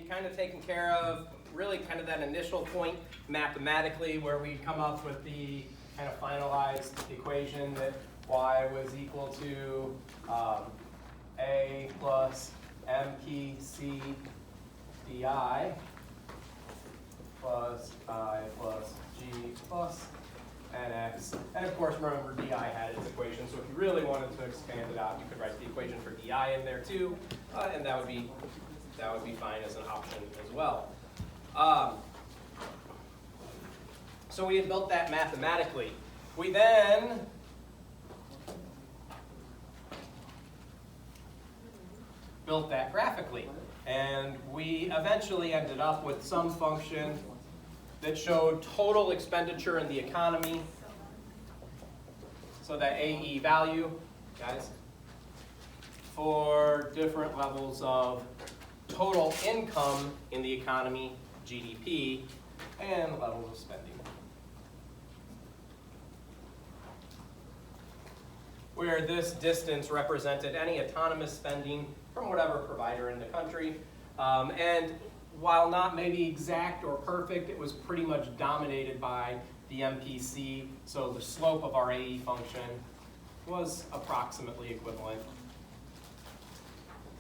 kind of taken care of really kind of that initial point mathematically where we come up with the kind of finalized equation that y was equal to a plus mpc di plus I plus g plus nx. And of course, remember di had its equation, so if you really wanted to expand it out, you could write the equation for di in there too, and that would be fine as an option as well. So we had built that mathematically. We then built that graphically, and we eventually ended up with some function that showed total expenditure in the economy. So that AE value, guys, for different levels of total income in the economy, GDP, and levels of spending. Where this distance represented any autonomous spending from whatever provider in the country. And while not maybe exact or perfect, it was pretty much dominated by the MPC, so the slope of our AE function was approximately equivalent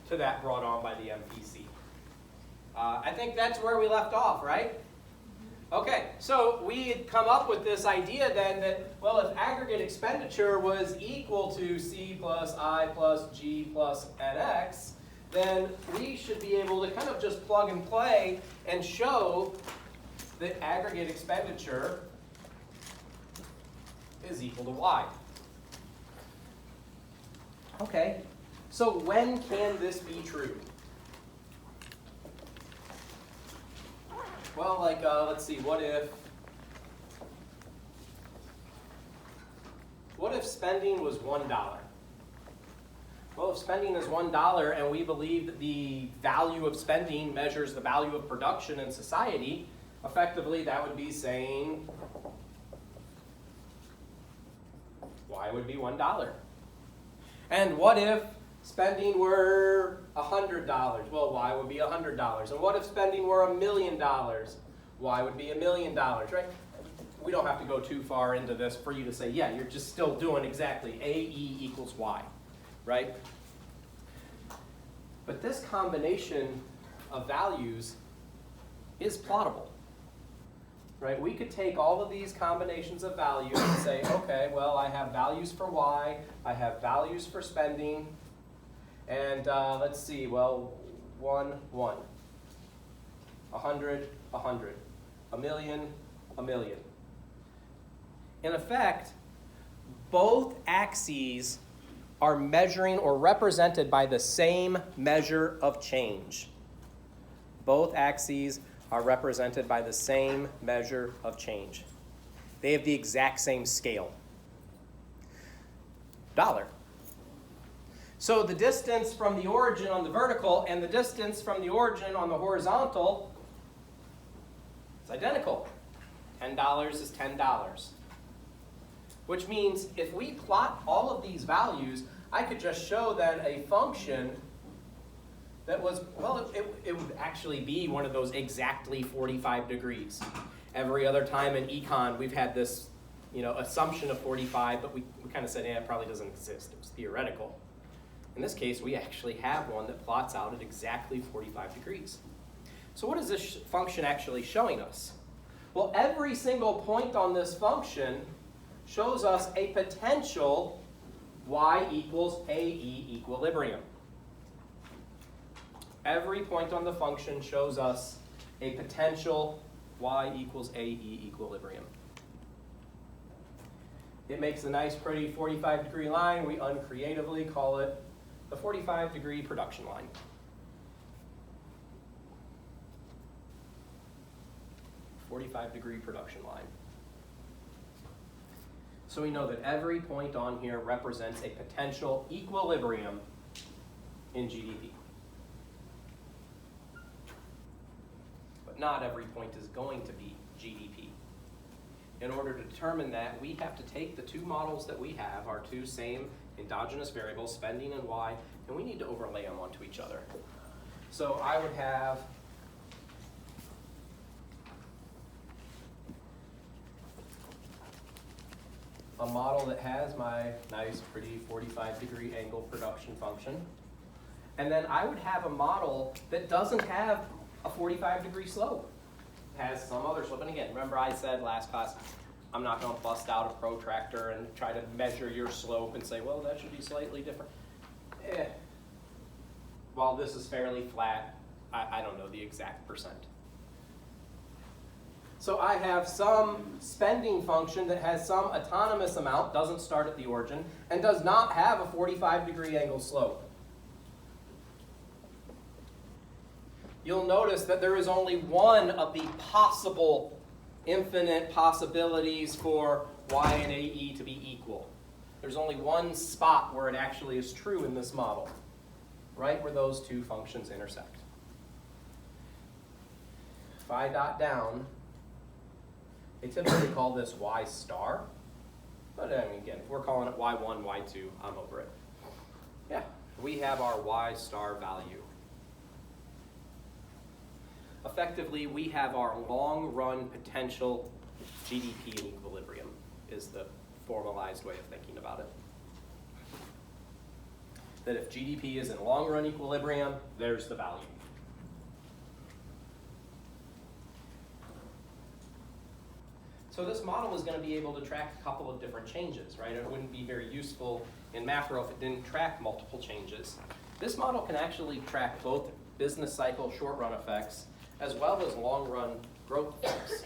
to that brought on by the MPC. I think that's where we left off, right? Okay, so we had come up with this idea then that, well, if aggregate expenditure was equal to C plus I plus G plus NX, then we should be able to kind of just plug and play and show that aggregate expenditure is equal to Y. Okay, so when can this be true? Well, like, let's see, what if spending was $1? Well, if spending is $1 and we believe that the value of spending measures the value of production in society, effectively that would be saying Y would be $1. And what if spending were $100? Well, Y would be $100. And what if spending were $1 million? Y would be $1 million, right? We don't have to go too far into this for you to say, yeah, you're just still doing exactly AE equals Y, right? But this combination of values is plottable, right? We could take all of these combinations of values and say, okay, well, I have values for Y, I have values for spending, and let's see, well, 1, 1, 100, 100, a million, a million. In effect, both axes are measuring or represented by the same measure of change. Both axes are represented by the same measure of change. They have the exact same scale. $. So the distance from the origin on the vertical and the distance from the origin on the horizontal is identical. $10 is $10. Which means if we plot all of these values, I could just show that a function that was, well, it would actually be one of those exactly 45 degrees. Every other time in econ, we've had this, assumption of 45, but we kind of said, yeah, it probably doesn't exist. It was theoretical. In this case, we actually have one that plots out at exactly 45 degrees. So what is this function actually showing us? Well, every single point on this function shows us a potential Y equals AE equilibrium. Every point on the function shows us a potential Y equals AE equilibrium. It makes a nice, pretty 45-degree line. We uncreatively call it the 45-degree production line. "45-degree production line." So we know that every point on here represents a potential equilibrium in GDP. But not every point is going to be GDP. In order to determine that, we have to take the two models that we have, our two same endogenous variables, spending and Y, and we need to overlay them onto each other. So I would have a model that has my nice, pretty 45-degree angle production function. And then I would have a model that doesn't have a 45-degree slope. It has some other slope. And again, remember I said last class, I'm not going to bust out a protractor and try to measure your slope and say, well, that should be slightly different. While this is fairly flat, I don't know the exact percent. So I have some spending function that has some autonomous amount, doesn't start at the origin, and does not have a 45-degree angle slope. You'll notice that there is only one of the possible infinite possibilities for y and AE to be equal. There's only one spot where it actually is true in this model, right where those two functions intersect. If I dot down, they typically call this y star, but I mean, again, if we're calling it y1, y2, I'm over it. Yeah, we have our y star value. Effectively, we have our long-run potential GDP in equilibrium, is the formalized way of thinking about it. That if GDP is in long-run equilibrium, there's the value. So this model is going to be able to track a couple of different changes, right? It wouldn't be very useful in macro if it didn't track multiple changes. This model can actually track both business cycle short-run effects as well as long-run growth effects.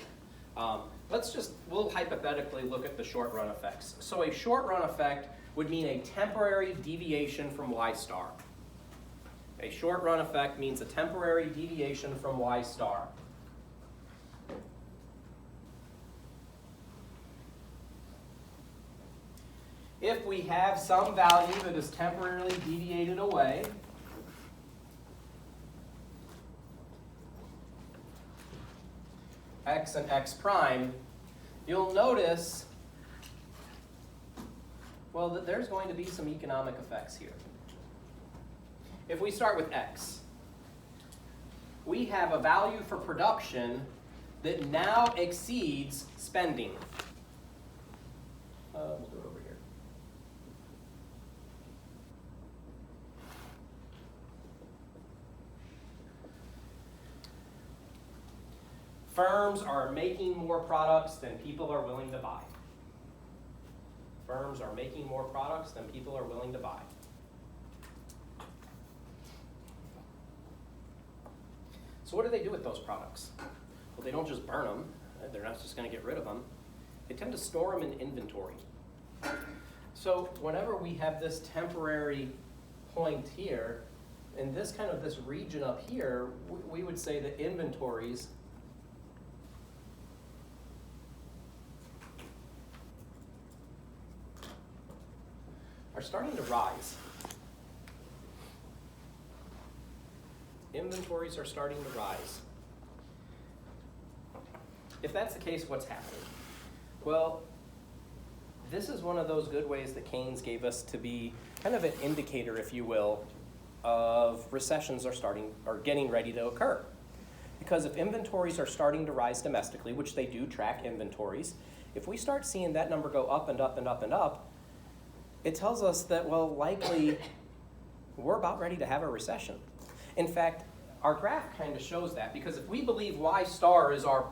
We'll hypothetically look at the short-run effects. So a short-run effect would mean a temporary deviation from y star. A short-run effect means a temporary deviation from y star. If we have some value that is temporarily deviated away, x and x prime, you'll notice, well, that there's going to be some economic effects here. If we start with x, we have a value for production that now exceeds spending. We'll do it over here. Firms are making more products than people are willing to buy. Firms are making more products than people are willing to buy. So what do they do with those products? Well, they don't just burn them. They're not just going to get rid of them. They tend to store them in inventory. So whenever we have this temporary point here, in this this region up here, we would say that inventories are starting to rise. Inventories are starting to rise. If that's the case, what's happening? Well, this is one of those good ways that Keynes gave us to be kind of an indicator, if you will, of recessions are getting ready to occur. Because if inventories are starting to rise domestically, which they do track inventories, if we start seeing that number go up and up and up and up, it tells us that, well, likely we're about ready to have a recession. In fact, our graph kind of shows that, because if we believe y star is our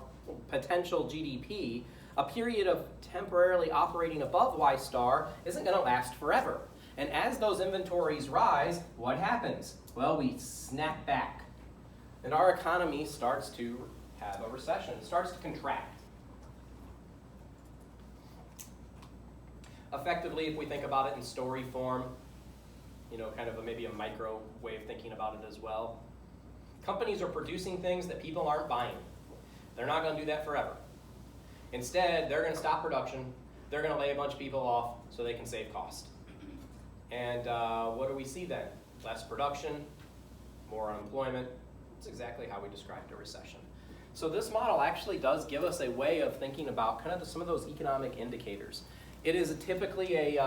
potential GDP, a period of temporarily operating above y star isn't going to last forever. And as those inventories rise, what happens? Well, we snap back. And our economy starts to have a recession, starts to contract. Effectively, if we think about it in story form, kind of maybe a micro way of thinking about it as well. Companies are producing things that people aren't buying. They're not going to do that forever. Instead, they're going to stop production. They're going to lay a bunch of people off so they can save cost. And what do we see then? Less production, more unemployment. That's exactly how we described a recession. So this model actually does give us a way of thinking about kind of some of those economic indicators. It is typically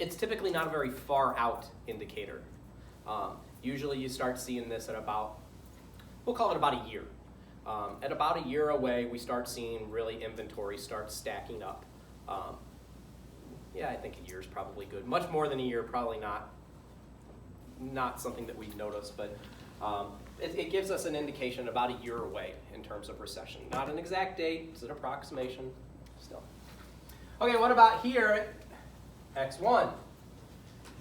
it's typically not a very far out indicator. Usually you start seeing this at about, we'll call it about a year. At about a year away, we start seeing really inventory start stacking up. Yeah, I think a year is probably good. Much more than a year, probably not something that we'd notice, but it gives us an indication about a year away in terms of recession. Not an exact date, it's an approximation still. Okay, what about here at x1?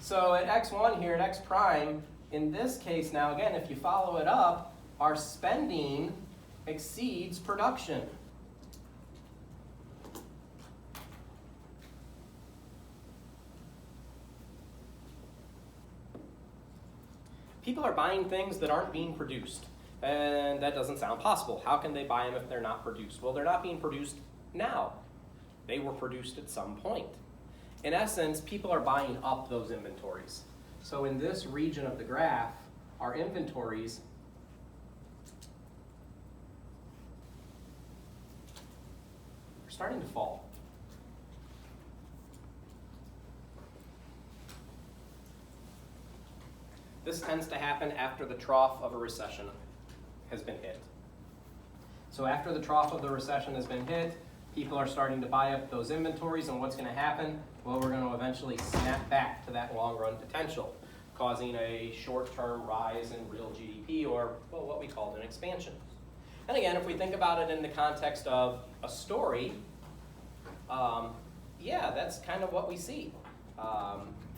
So at x1 here, at x prime, in this case now, again, if you follow it up, our spending exceeds production. People are buying things that aren't being produced, and that doesn't sound possible. How can they buy them if they're not produced? Well, they're not being produced now. They were produced at some point. In essence, people are buying up those inventories. So in this region of the graph, our inventories are starting to fall. This tends to happen after the trough of a recession has been hit. So after the trough of the recession has been hit, people are starting to buy up those inventories, and what's going to happen? Well, we're going to eventually snap back to that long-run potential, causing a short-term rise in real GDP, or well, what we called an expansion. And again, if we think about it in the context of a story, yeah, that's kind of what we see.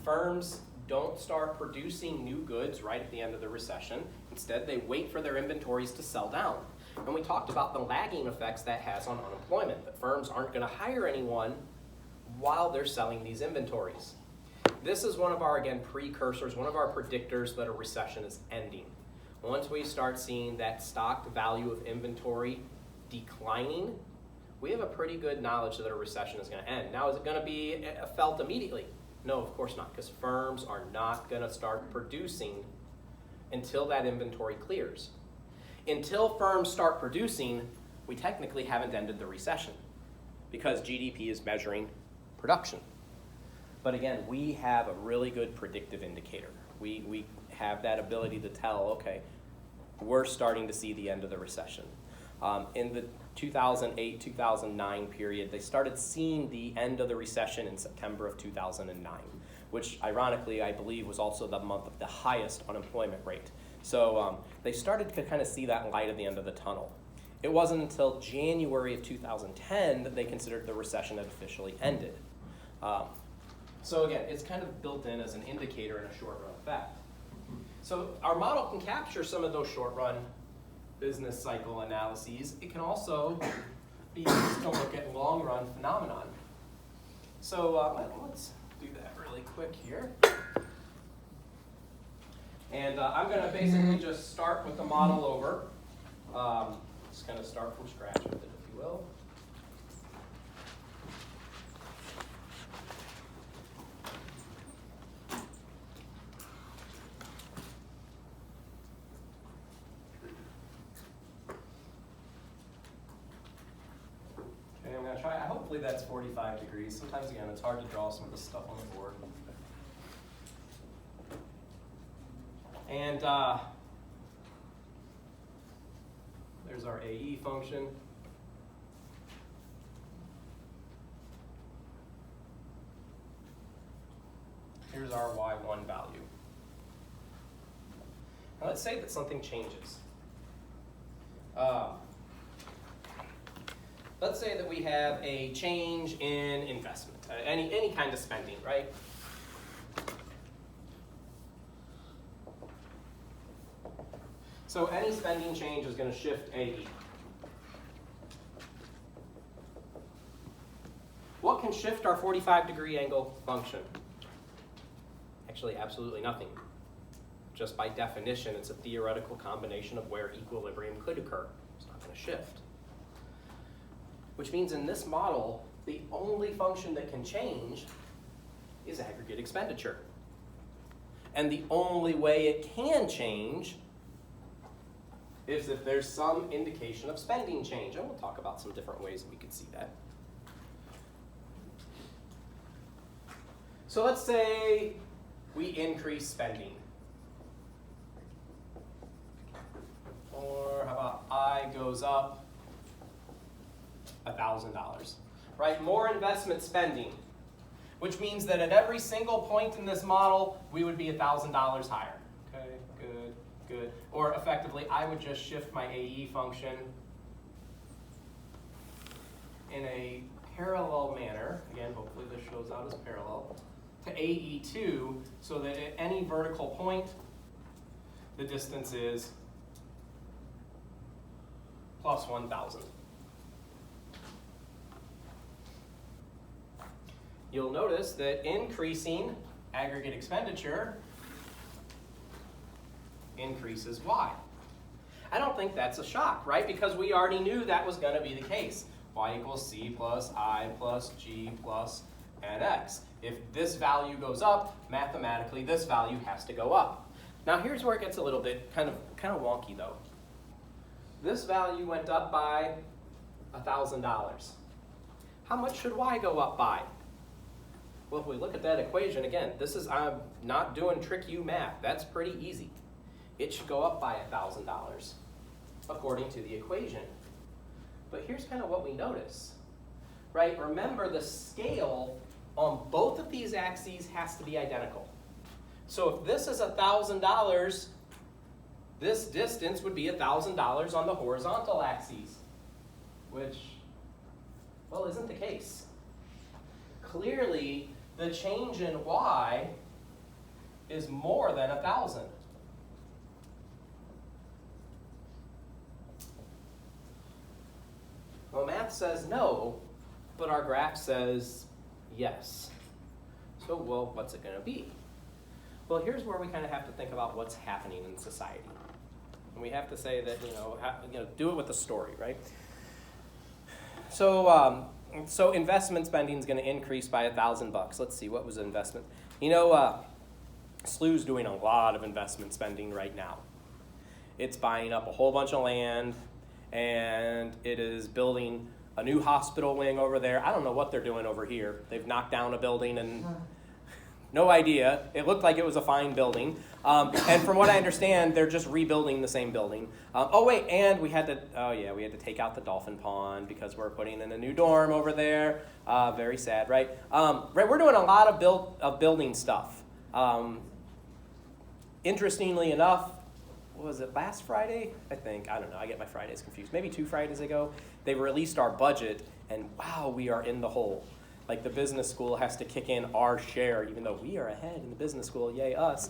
Firms don't start producing new goods right at the end of the recession. Instead, they wait for their inventories to sell down. And we talked about the lagging effects that has on unemployment, that firms aren't going to hire anyone while they're selling these inventories. This is one of our, again, precursors, one of our predictors that a recession is ending. Once we start seeing that stocked value of inventory declining, we have a pretty good knowledge that a recession is going to end. Now, is it going to be felt immediately? No, of course not, because firms are not going to start producing until that inventory clears. Until firms start producing, we technically haven't ended the recession because GDP is measuring production. But again, we have a really good predictive indicator. We have that ability to tell, okay, we're starting to see the end of the recession. In the 2008-2009 period, they started seeing the end of the recession in September of 2009, which ironically, I believe, was also the month of the highest unemployment rate. So they started to kind of see that light at the end of the tunnel. It wasn't until January of 2010 that they considered the recession had officially ended. So again, it's kind of built in as an indicator in a short-run effect. So our model can capture some of those short-run business cycle analyses. It can also be used to look at long-run phenomenon. So let's do that really quick here. And I'm going to basically just start with the model over. Just going to start from scratch with it, if you will. Okay, I'm going to try. Hopefully that's 45 degrees. Sometimes, again, it's hard to draw some of this stuff on the board. And there's our AE function. Here's our Y1 value. Now let's say that something changes. Let's say that we have a change in investment, any kind of spending, right? So any spending change is going to shift AE. What can shift our 45-degree angle function? Actually, absolutely nothing. Just by definition, it's a theoretical combination of where equilibrium could occur. It's not going to shift. Which means in this model, the only function that can change is aggregate expenditure. And the only way it can change is if there's some indication of spending change. And we'll talk about some different ways that we could see that. So let's say we increase spending. Or how about I goes up $1,000, right? More investment spending. which means that at every single point in this model, we would be $1,000 higher. Okay, good, good. Or effectively, I would just shift my AE function in a parallel manner. Again, hopefully this shows out as parallel to AE2, so that at any vertical point, the distance is plus 1,000. You'll notice that increasing aggregate expenditure increases y. I don't think that's a shock, right? Because we already knew that was going to be the case. Y equals c plus I plus g plus nx. If this value goes up, mathematically this value has to go up. Now here's where it gets a little bit kind of wonky though. This value went up by $1,000. How much should y go up by? Well, if we look at that equation again, I'm not doing trick you math. That's pretty easy. It should go up by $1,000 according to the equation. But here's kind of what we notice, right? Remember, the scale on both of these axes has to be identical. So if this is $1,000, this distance would be $1,000 on the horizontal axes, which, well, isn't the case. Clearly, the change in y is more than 1,000. Well, math says no, but our graph says yes. So, well, what's it going to be? Well, here's where we kind of have to think about what's happening in society. And we have to say that, do it with a story, right? So investment spending is going to increase by $1,000. Let's see, what was the investment? SLU's doing a lot of investment spending right now. It's buying up a whole bunch of land, and it is building a new hospital wing over there. I don't know what they're doing over here. They've knocked down a building and no idea. It looked like it was a fine building. And from what I understand, they're just rebuilding the same building. And we had to take out the dolphin pond because we're putting in a new dorm over there. Very sad, right? We're doing a lot of building stuff. Interestingly enough, was it last Friday? I think. I don't know. I get my Fridays confused. Maybe 2 Fridays ago, they released our budget, and wow, we are in the hole. Like the business school has to kick in our share, even though we are ahead in the business school, yay us.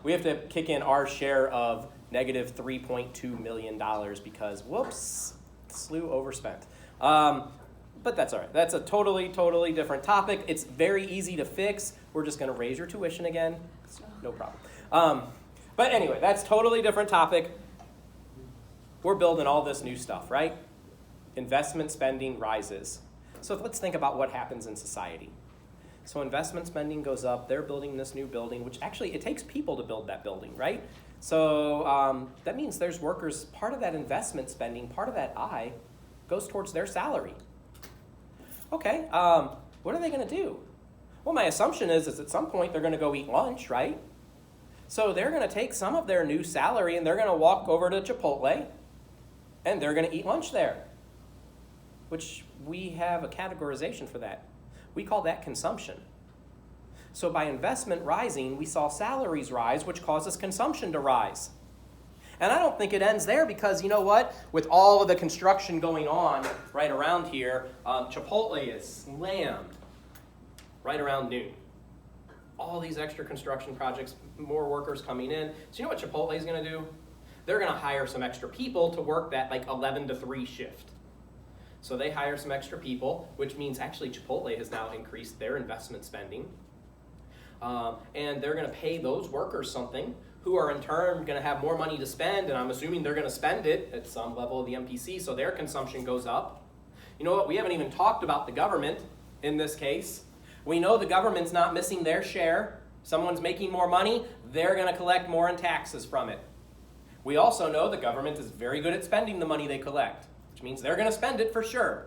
We have to kick in our share of negative $3.2 million because, whoops, SLU overspent. But that's all right. That's a totally different topic. It's very easy to fix. We're just going to raise your tuition again. No problem. But anyway, that's totally different topic. We're building all this new stuff, right? Investment spending rises. So let's think about what happens in society. So investment spending goes up. They're building this new building, which actually, it takes people to build that building, right? So that means there's workers. Part of that investment spending, part of that I, goes towards their salary. Okay, what are they going to do? Well, my assumption is at some point they're going to go eat lunch, right? So they're going to take some of their new salary and they're going to walk over to Chipotle and they're going to eat lunch there, which we have a categorization for that. We call that consumption. So by investment rising, we saw salaries rise, which causes consumption to rise. And I don't think it ends there because, you know what? With all of the construction going on right around here, Chipotle is slammed right around noon. All these extra construction projects, more workers coming in. So you know what Chipotle is going to do? They're going to hire some extra people to work that like 11 to 3 shift. So they hire some extra people, which means actually Chipotle has now increased their investment spending. And they're going to pay those workers something, who are in turn going to have more money to spend, and I'm assuming they're going to spend it at some level of the MPC, so their consumption goes up. You know what? We haven't even talked about the government in this case. We know the government's not missing their share. Someone's making more money, they're going to collect more in taxes from it. We also know the government is very good at spending the money they collect, which means they're going to spend it for sure.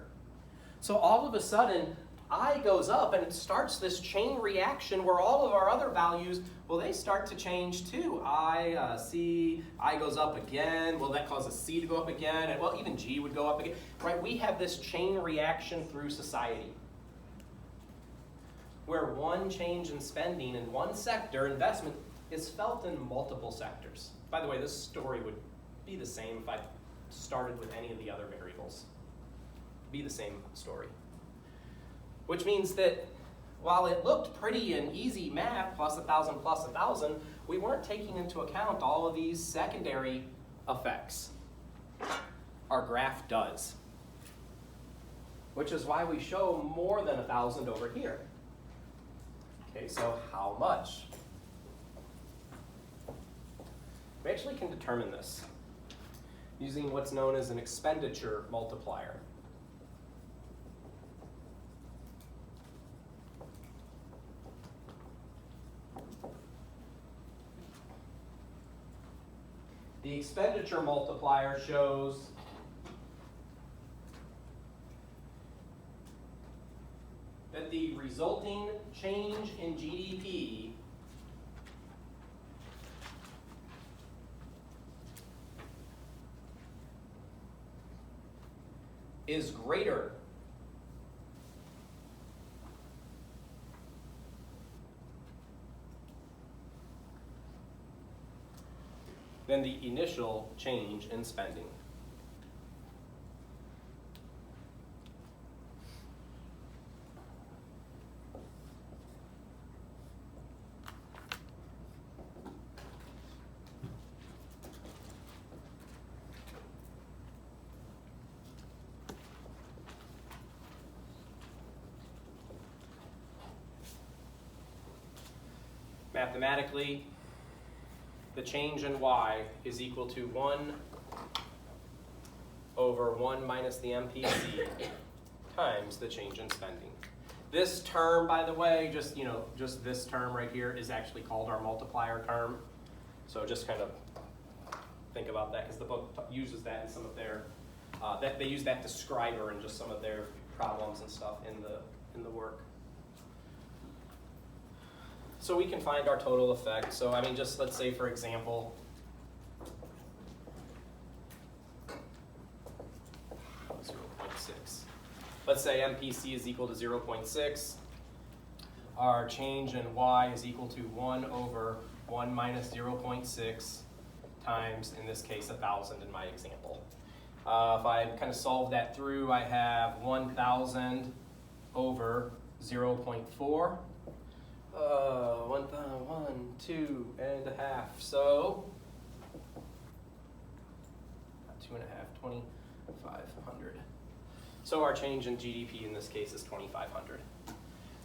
So all of a sudden, I goes up and it starts this chain reaction where all of our other values, well, they start to change too. C, I goes up again. Well, that causes C to go up again. And well, even G would go up again. Right? We have this chain reaction through society. where one change in spending in one sector, investment, is felt in multiple sectors. By the way, this story would be the same if I started with any of the other variables. Be the same story. Which means that while it looked pretty and easy math, plus 1,000 plus 1,000, we weren't taking into account all of these secondary effects. Our graph does. Which is why we show more than 1,000 over here. Okay, so how much? We actually can determine this using what's known as an expenditure multiplier. The expenditure multiplier shows that the resulting change in GDP is greater than the initial change in spending. Mathematically, the change in y is equal to 1 over 1 minus the MPC times the change in spending. This term, by the way, just this term right here is actually called our multiplier term. So just kind of think about that, because the book uses that in some of their, they use that describer in just some of their problems and stuff in the work. So we can find our total effect. So I mean, just let's say, for example, let's say MPC is equal to 0.6. Our change in y is equal to 1 over 1 minus 0.6 times, in this case, 1,000 in my example. If I kind of solve that through, I have 1,000 over 0.4. 2.5. So 2.5, 2,500. So our change in GDP in this case is 2,500.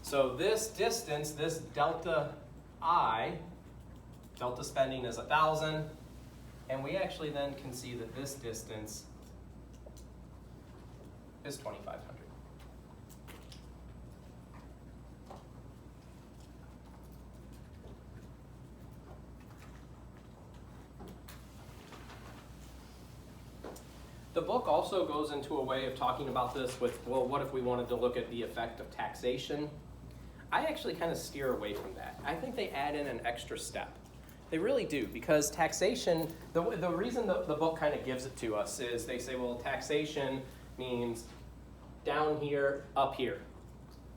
So this distance, this delta I, delta spending is 1,000, and we actually then can see that this distance is 2,500. The book also goes into a way of talking about this with, well, what if we wanted to look at the effect of taxation? I actually kind of steer away from that. I think they add in an extra step. They really do, because taxation, the reason the book kind of gives it to us is they say, well, taxation means down here, up here.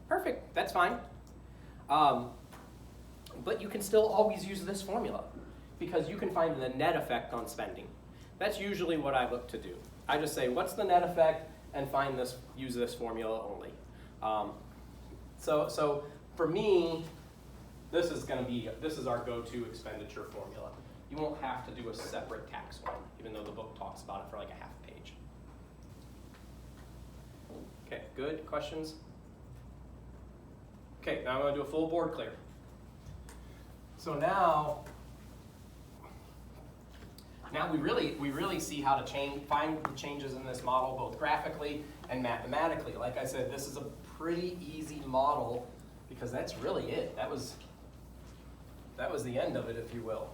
Perfect, that's fine. But you can still always use this formula, because you can find the net effect on spending. That's usually what I look to do. I just say, what's the net effect, and find this, use this formula only. So for me, this is our go-to expenditure formula. You won't have to do a separate tax one, even though the book talks about it for like a half page. Okay, good, questions? Okay, now I'm gonna do a full board clear. So now we really see how to find the changes in this model, both graphically and mathematically. Like I said, this is a pretty easy model, because that's really it. That was the end of it, if you will.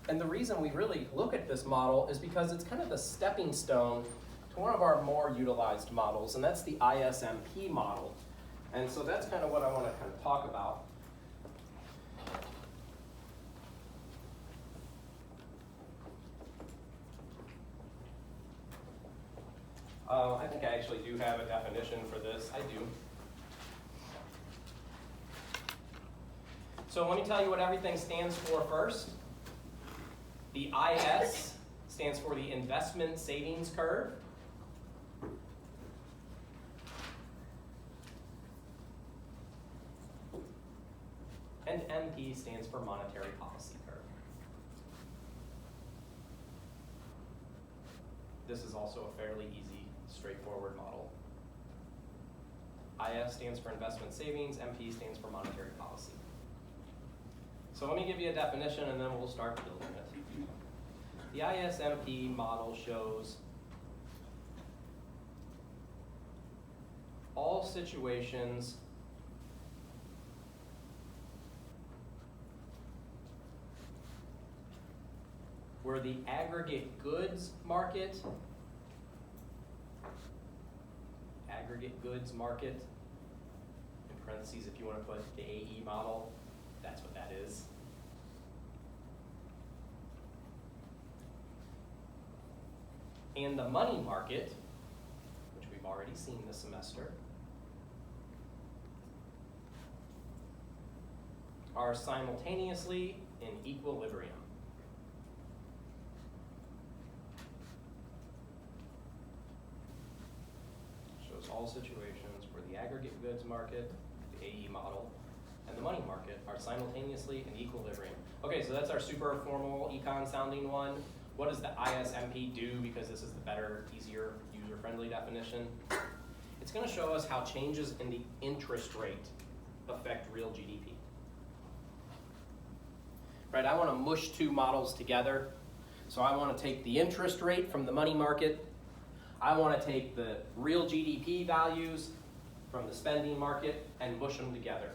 And the reason we really look at this model is because it's kind of the stepping stone to one of our more utilized models, and that's the ISMP model. And so that's kind of what I want to kind of talk about. I think I actually do have a definition for this. I do. So let me tell you what everything stands for first. The IS stands for the investment savings curve. And MP stands for monetary policy curve. This is also a fairly easy, straightforward model. IS stands for investment savings, MP stands for monetary policy. So let me give you a definition and then we'll start building it. The IS-MP model shows all situations where the aggregate goods market, in parentheses if you want to put the AE model, that's what that is. And the money market, which we've already seen this semester, are simultaneously in equilibrium. Shows all situations where the aggregate goods market, the AE model, and the money market are simultaneously in equilibrium. Okay, so that's our super formal econ sounding one. What does the IS-MP do? Because this is the better, easier, user-friendly definition. It's going to show us how changes in the interest rate affect real GDP. Right, I want to mush two models together. So I want to take the interest rate from the money market. I want to take the real GDP values from the spending market and mush them together.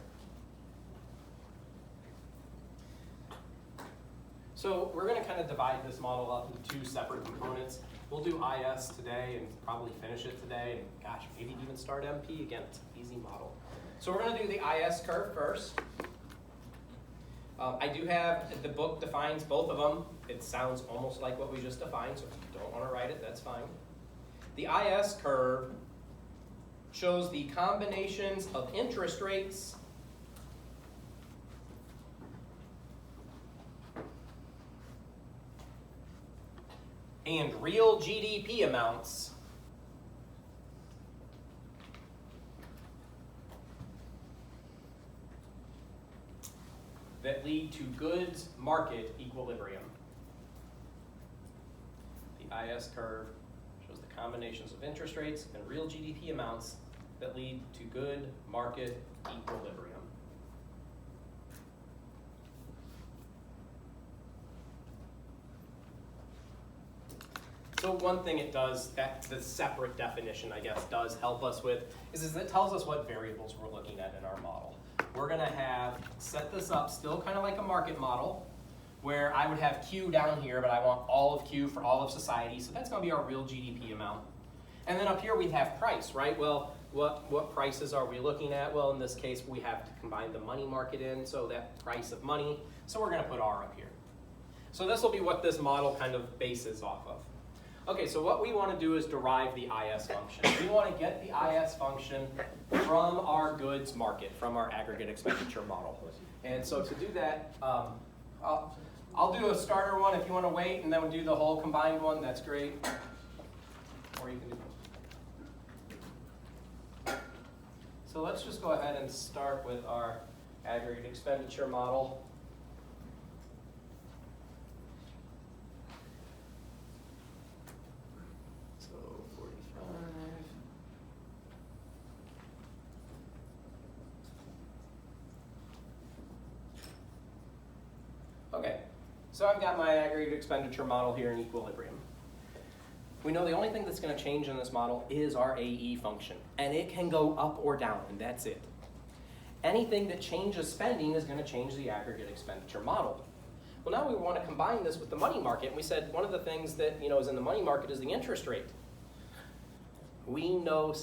So we're going to kind of divide this model up into two separate components. We'll do IS today and probably finish it today. And gosh, maybe even start MP. Again, it's an easy model. So we're going to do the IS curve first. I do have, the book defines both of them. It sounds almost like what we just defined, so if you don't want to write it, that's fine. The IS curve shows the combinations of interest rates and real GDP amounts that lead to goods market equilibrium. The IS curve shows the combinations of interest rates and real GDP amounts that lead to good market equilibrium. So one thing it does, that the separate definition, I guess, does help us with, is it tells us what variables we're looking at in our model. We're going to have set this up still kind of like a market model, where I would have Q down here, but I want all of Q for all of society, so that's going to be our real GDP amount. And then up here we have price, right? Well, what prices are we looking at? Well, in this case, we have to combine the money market in, so that price of money, so we're going to put R up here. So this will be what this model kind of bases off of. Okay, so what we want to do is derive the IS function. We want to get the IS function from our goods market, from our aggregate expenditure model. And so to do that, I'll do a starter one if you want to wait, and then we'll do the whole combined one, that's great. Or you can do both. So let's just go ahead and start with our aggregate expenditure model. Okay, so I've got my aggregate expenditure model here in equilibrium. We know the only thing that's going to change in this model is our AE function, and it can go up or down, and that's it. Anything that changes spending is going to change the aggregate expenditure model. Well, now we want to combine this with the money market, and we said one of the things that is in the money market is the interest rate. We know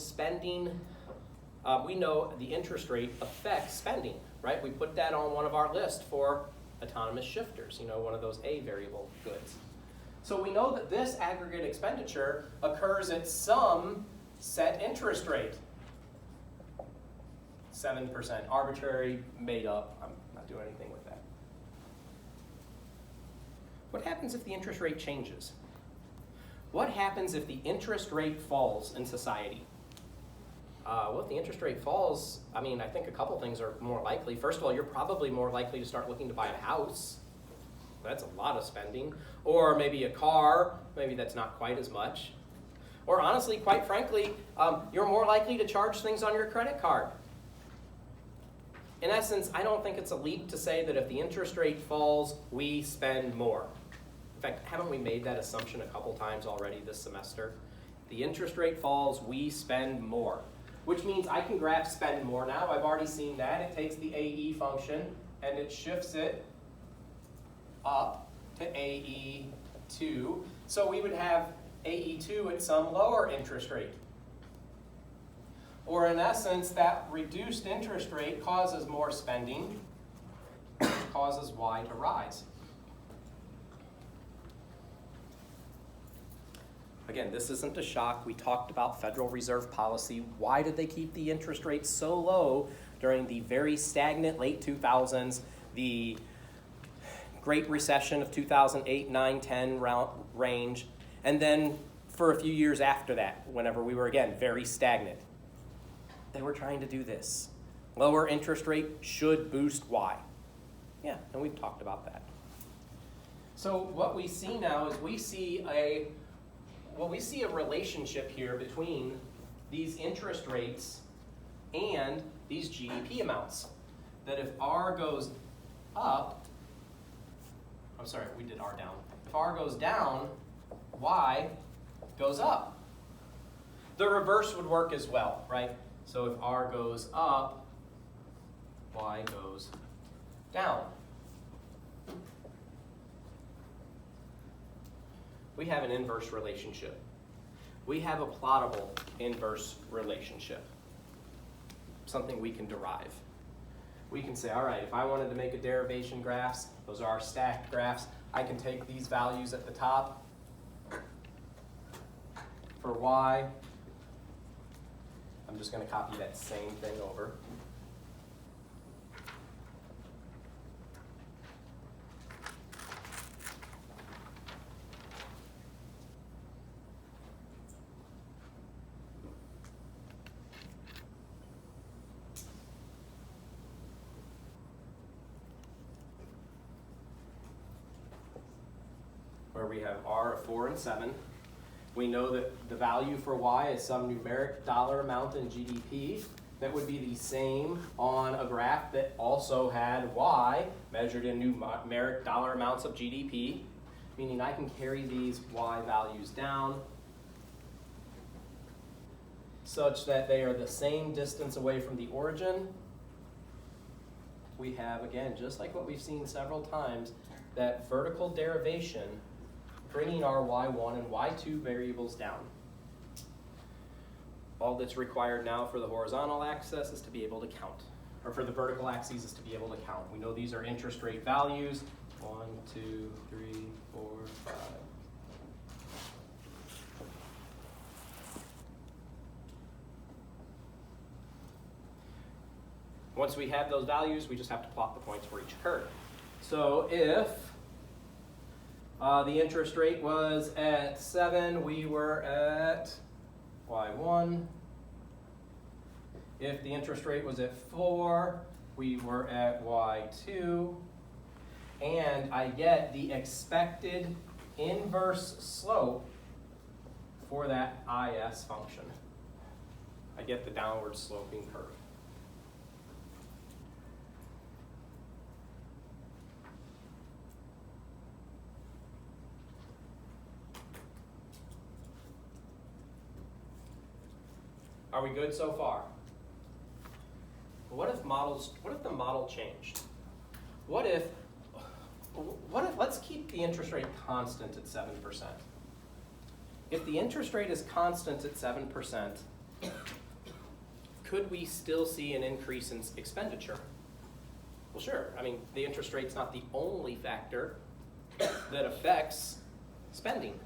we know the interest rate affects spending, right? We put that on one of our lists for autonomous shifters, one of those A variable goods. So we know that this aggregate expenditure occurs at some set interest rate. 7%, arbitrary, made up, I'm not do anything with that. What happens if the interest rate changes? What happens if the interest rate falls in society? Well, if the interest rate falls, I mean, I think a couple things are more likely. First of all, you're probably more likely to start looking to buy a house. That's a lot of spending. Or maybe a car, maybe that's not quite as much. Or honestly, quite frankly, you're more likely to charge things on your credit card. In essence, I don't think it's a leap to say that if the interest rate falls, we spend more. In fact, haven't we made that assumption a couple times already this semester? The interest rate falls, we spend more. Which means I can graph spend more now. I've already seen that. It takes the AE function and it shifts it up to AE2. So we would have AE2 at some lower interest rate. Or in essence, that reduced interest rate causes more spending, which causes Y to rise. Again, this isn't a shock. We talked about Federal Reserve policy. Why did they keep the interest rate so low during the very stagnant late 2000s, the Great Recession of 2008, 9, 10 range, and then for a few years after that, whenever we were, again, very stagnant? They were trying to do this. Lower interest rate should boost Y. Yeah, and we've talked about that. So what we see now is we see a relationship here between these interest rates and these GDP amounts. That if R goes up, I'm sorry, we did R down. If R goes down, Y goes up. The reverse would work as well, right? So if R goes up, Y goes down. We have an inverse relationship. We have a plottable inverse relationship, something we can derive. We can say, all right, if I wanted to make a derivation graphs, those are our stacked graphs, I can take these values at the top for Y. I'm just going to copy that same thing over. Where we have R of 4 and 7. We know that the value for Y is some numeric dollar amount in GDP that would be the same on a graph that also had Y measured in numeric dollar amounts of GDP, meaning I can carry these Y values down such that they are the same distance away from the origin. We have, again, just like what we've seen several times, that vertical derivation bringing our y1 and y2 variables down. All that's required now for the horizontal axis is to be able to count, or for the vertical axes is to be able to count. We know these are interest rate values. 1, 2, 3, 4, 5. Once we have those values, we just have to plot the points for each curve. So if the interest rate was at 7, we were at y1. If the interest rate was at 4, we were at y2. And I get the expected inverse slope for that IS function. I get the downward sloping curve. Are we good so far? What if the model changed? What if, let's keep the interest rate constant at 7%. If the interest rate is constant at 7%, could we still see an increase in expenditure? Well, sure. I mean, the interest rate's not the only factor that affects spending,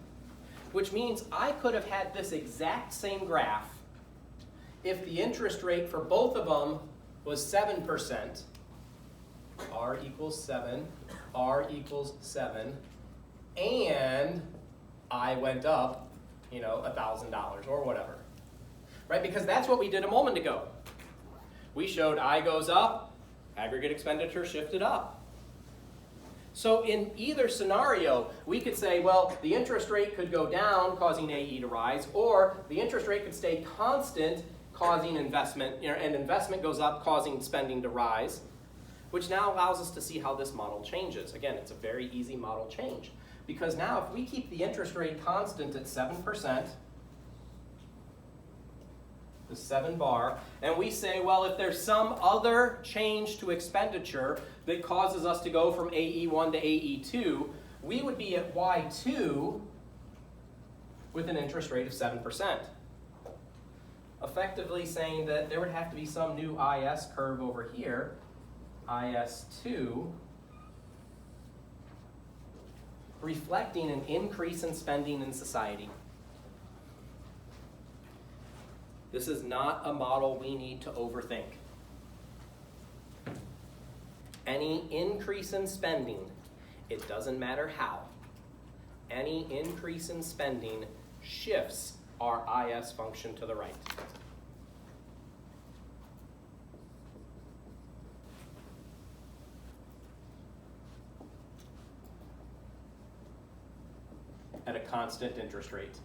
which means I could have had this exact same graph if the interest rate for both of them was 7%, R equals 7, R equals 7, and I went up, $1,000 or whatever. Right? Because that's what we did a moment ago. We showed I goes up, aggregate expenditure shifted up. So in either scenario, we could say, well, the interest rate could go down, causing AE to rise, or the interest rate could stay constant, causing investment, and investment goes up, causing spending to rise, which now allows us to see how this model changes. Again, it's a very easy model change, because now if we keep the interest rate constant at 7%, the 7 bar, and we say, well, if there's some other change to expenditure that causes us to go from AE1 to AE2, we would be at Y2 with an interest rate of 7%. Effectively saying that there would have to be some new IS curve over here, IS2, reflecting an increase in spending in society. This is not a model we need to overthink. Any increase in spending, it doesn't matter how, any increase in spending shifts our IS function to the right. At a constant interest rate.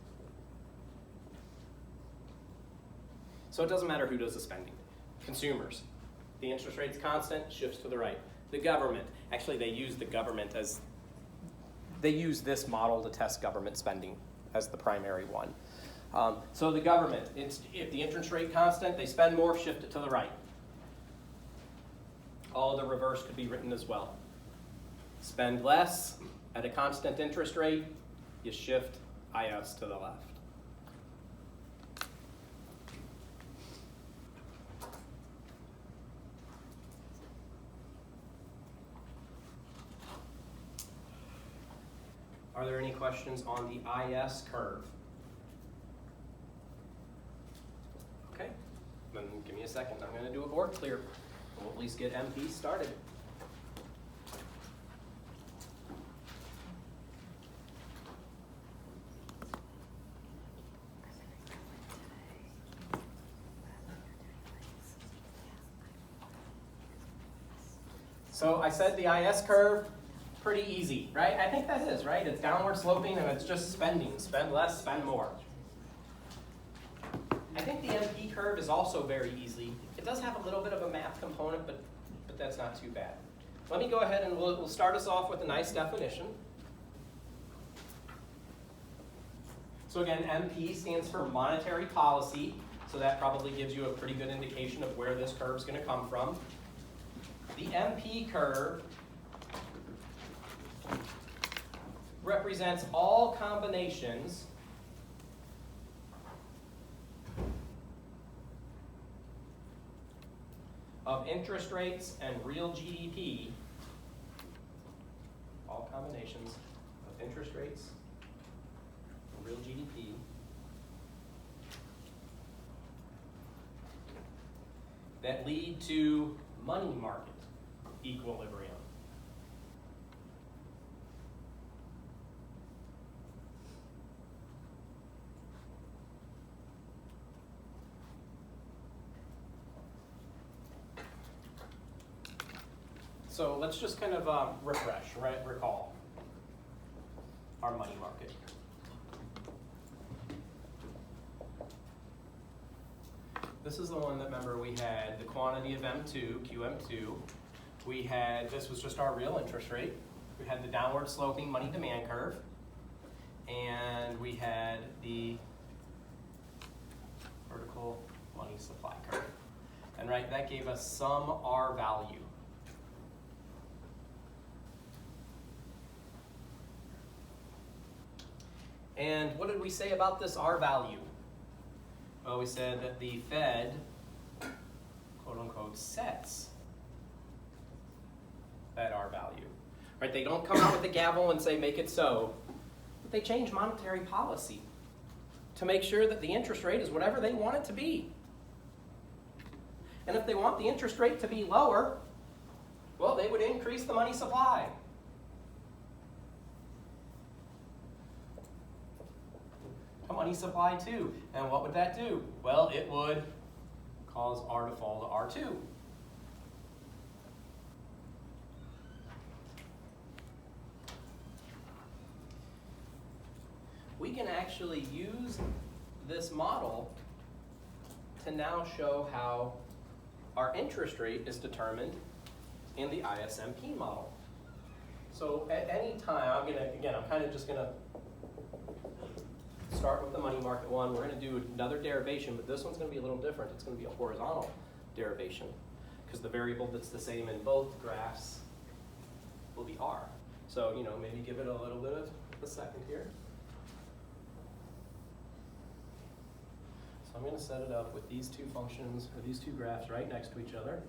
So it doesn't matter who does the spending. Consumers, the interest rate's constant, shifts to the right. The government, actually they use the government as, they use this model to test government spending as the primary one. So the government, if the interest rate constant, they spend more, shift it to the right. All of the reverse could be written as well. Spend less at a constant interest rate, you shift IS to the left. Are there any questions on the IS curve? Okay, then give me a second. I'm going to do a board clear. We'll at least get MP started. So I said the IS curve, pretty easy, right? I think that is, right? It's downward sloping and it's just spending. Spend less, spend more. I think the MP curve is also very easy. It does have a little bit of a math component, but that's not too bad. Let me go ahead and we'll start us off with a nice definition. So again, MP stands for monetary policy, so that probably gives you a pretty good indication of where this curve is going to come from. The MP curve represents all combinations of interest rates and real GDP, all combinations of interest rates and real GDP that lead to money market equilibrium. So let's just kind of refresh, right? Recall our money market. This is the one that, remember, we had the quantity of M2, QM2. We had, this was just our real interest rate. We had the downward sloping money demand curve. And we had the vertical money supply curve. And right, that gave us some R value. And what did we say about this R value? Well, we said that the Fed, quote unquote, sets that R value. Right? They don't come out with the gavel and say, make it so. But they change monetary policy to make sure that the interest rate is whatever they want it to be. And if they want the interest rate to be lower, Well, they would increase the money supply. A money supply too. And what would that do? Well, it would cause R to fall to R2. We can actually use this model to now show how our interest rate is determined in the ISMP model. So at any time, I'm kind of just gonna start with the money market one. We're gonna do another derivation, but this one's gonna be a little different. It's gonna be a horizontal derivation because the variable that's the same in both graphs will be R. So, maybe give it a little bit of a second here. So I'm going to set it up with these two functions, or these two graphs right next to each other.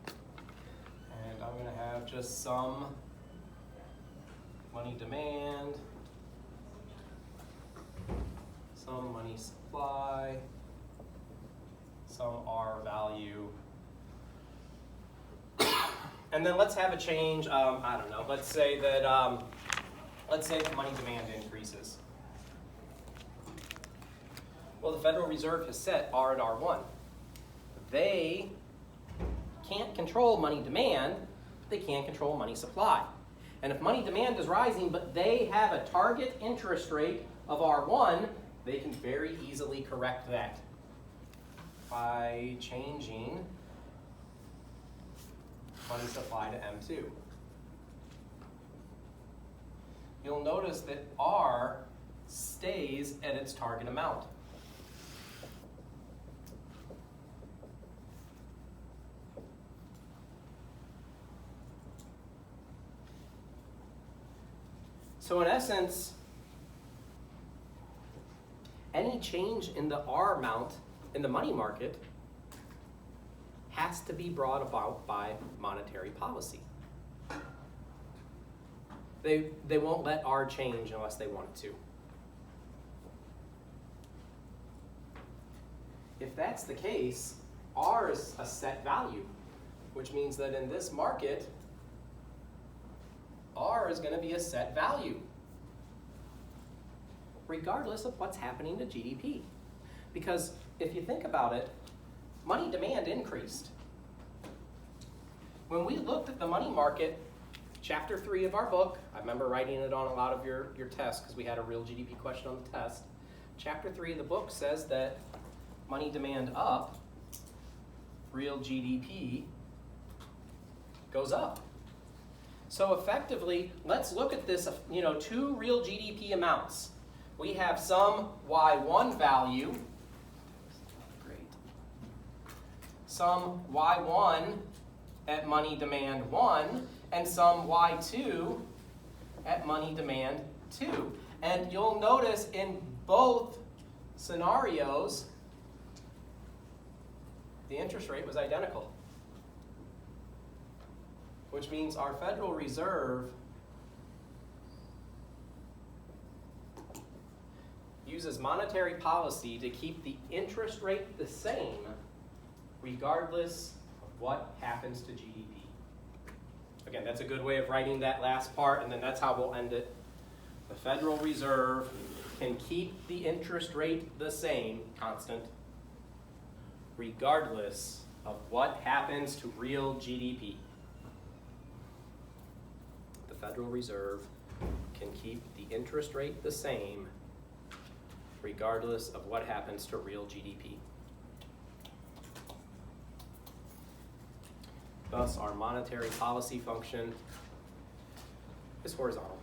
And I'm going to have just some money demand, some money supply, some R value. And then let's have a change, I don't know, let's say that money demand increases. Well, the Federal Reserve has set R at R1. They can't control money demand, but they can control money supply. And if money demand is rising, but they have a target interest rate of R1, they can very easily correct that by changing money supply to M2. You'll notice that R stays at its target amount. So in essence, any change in the R amount in the money market has to be brought about by monetary policy. They won't let R change unless they want it to. If that's the case, R is a set value, which means that in this market, R is going to be a set value, regardless of what's happening to GDP. Because if you think about it, money demand increased. When we looked at the money market, chapter 3 of our book, I remember writing it on a lot of your tests because we had a real GDP question on the test. Chapter 3 of the book says that money demand up, real GDP goes up. So effectively, let's look at this, two real GDP amounts. We have some Y1 value, some Y1 at money demand 1, and some Y2 at money demand 2. And you'll notice in both scenarios, the interest rate was identical, which means our Federal Reserve uses monetary policy to keep the interest rate the same regardless of what happens to GDP. Again, that's a good way of writing that last part, and then that's how we'll end it. The Federal Reserve can keep the interest rate the same, constant, regardless of what happens to real GDP. The Federal Reserve can keep the interest rate the same regardless of what happens to real GDP. Thus, our monetary policy function is horizontal.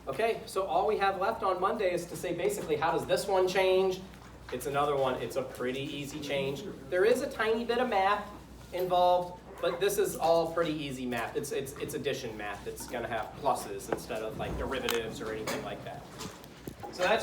Okay, so all we have left on Monday is to say basically how does this one change? It's another one. It's a pretty easy change. There is a tiny bit of math involved, but this is all pretty easy math. It's addition math. It's going to have pluses instead of like derivatives or anything like that. So that's where